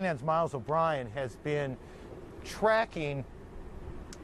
CNN's Miles O'Brien has been tracking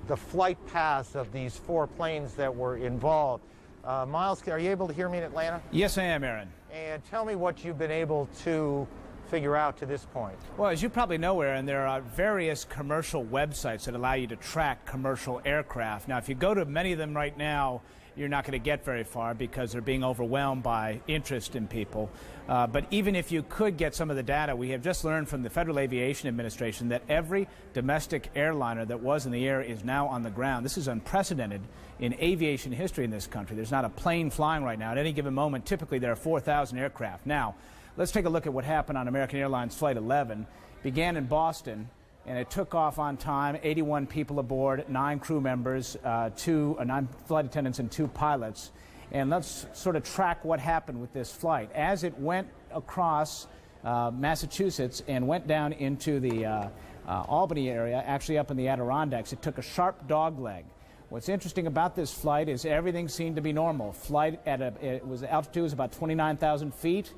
the flight paths of these 4 planes that were involved. Miles, are you able to hear me in Atlanta? Yes, I am, Aaron. And tell me what you've been able to figure out to this point. Well, as you probably know, Aaron, there are various commercial websites that allow you to track commercial aircraft. Now, if you go to many of them right now, you're not going to get very far because they're being overwhelmed by interest in people. But even if you could get some of the data, we have just learned from the Federal Aviation Administration that every domestic airliner that was in the air is now on the ground. This is unprecedented in aviation history in this country. There's not a plane flying right now. At any given moment, typically there are 4,000 aircraft. Now, let's take a look at what happened on American Airlines Flight 11. Began in Boston, and it took off on time, 81 people aboard, 9 crew members, 9 flight attendants and 2 pilots. And let's sort of track what happened with this flight. As it went across Massachusetts and went down into the Albany area, actually up in the Adirondacks, it took a sharp dogleg. What's interesting about this flight is everything seemed to be normal. Flight at altitude was about 29,000 feet,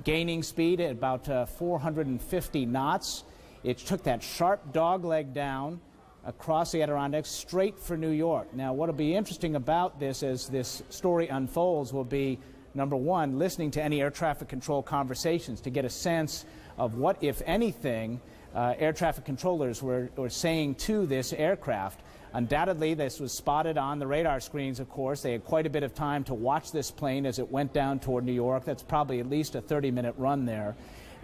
gaining speed at about 450 knots. It took that sharp dogleg down across the Adirondacks straight for New York. Now, what will be interesting about this as this story unfolds will be, number one, listening to any air traffic control conversations to get a sense of what, if anything, air traffic controllers were saying to this aircraft. Undoubtedly, this was spotted on the radar screens, of course. They had quite a bit of time to watch this plane as it went down toward New York. That's probably at least a 30-minute run there.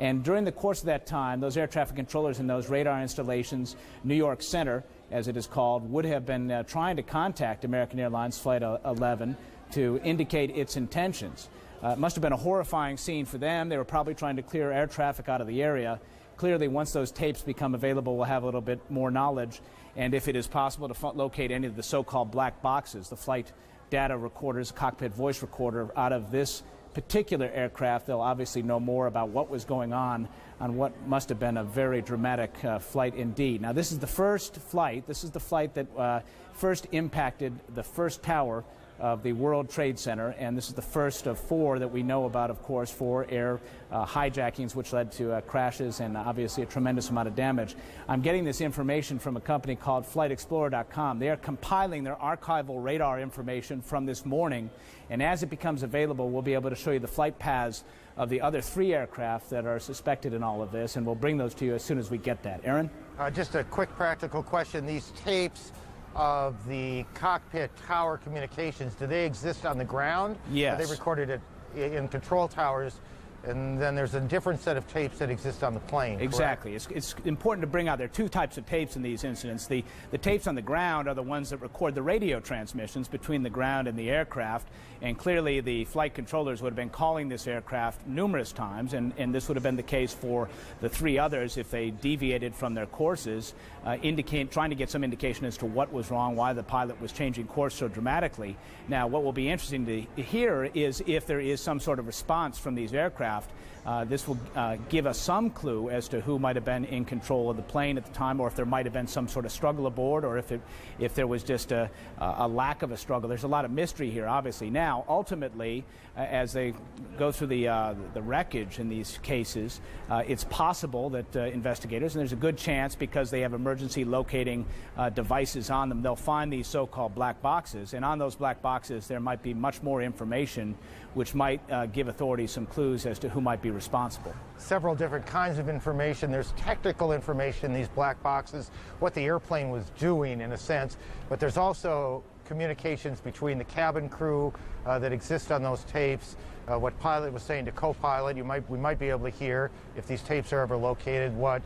And during the course of that time, those air traffic controllers in those radar installations, New York Center, as it is called, would have been trying to contact American Airlines Flight 11 to indicate its intentions. It must have been a horrifying scene for them. They were probably trying to clear air traffic out of the area. Clearly, once those tapes become available, we'll have a little bit more knowledge. And if it is possible to locate any of the so-called black boxes, the flight data recorders, cockpit voice recorder out of this particular aircraft, they'll obviously know more about what was going on what must have been a very dramatic flight indeed. Now, this is the first flight. This is the flight that first impacted the first tower of the World Trade Center, and this is the first of 4 that we know about, of course, 4 air hijackings, which led to crashes and obviously a tremendous amount of damage. I'm getting this information from a company called FlightExplorer.com. They are compiling their archival radar information from this morning, and as it becomes available, we'll be able to show you the flight paths of the other 3 aircraft that are suspected in all of this, and we'll bring those to you as soon as we get that. Aaron? Just a quick practical question. These tapes of the cockpit tower communications, do they exist on the ground? Yes. Are they recorded in control towers? And then there's a different set of tapes that exist on the plane. Exactly. It's important to bring out, there are 2 types of tapes in these incidents. The tapes on the ground are the ones that record the radio transmissions between the ground and the aircraft, and clearly the flight controllers would have been calling this aircraft numerous times, and this would have been the case for the 3 others if they deviated from their courses, trying to get some indication as to what was wrong, why the pilot was changing course so dramatically. Now, what will be interesting to hear is if there is some sort of response from these aircraft. This will give us some clue as to who might have been in control of the plane at the time, or if there might have been some sort of struggle aboard, or if there was just a lack of a struggle. There's a lot of mystery here, obviously. Now, ultimately, as they go through the wreckage in these cases, it's possible that investigators, and there's a good chance because they have emergency locating devices on them, they'll find these so-called black boxes, and on those black boxes there might be much more information which might give authorities some clues as to who might be responsible. Several different kinds of information. There's technical information in these black boxes, what the airplane was doing in a sense, but there's also communications between the cabin crew that exist on those tapes, what pilot was saying to co-pilot. We might be able to hear, if these tapes are ever located, what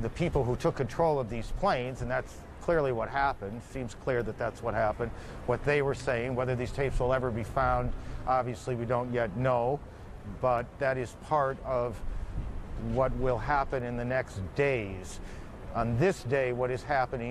the people who took control of these planes, and that's clearly what happened, seems clear that that's what happened, what they were saying. Whether these tapes will ever be found, obviously we don't yet know, but that is part of what will happen in the next days. On this day, what is happening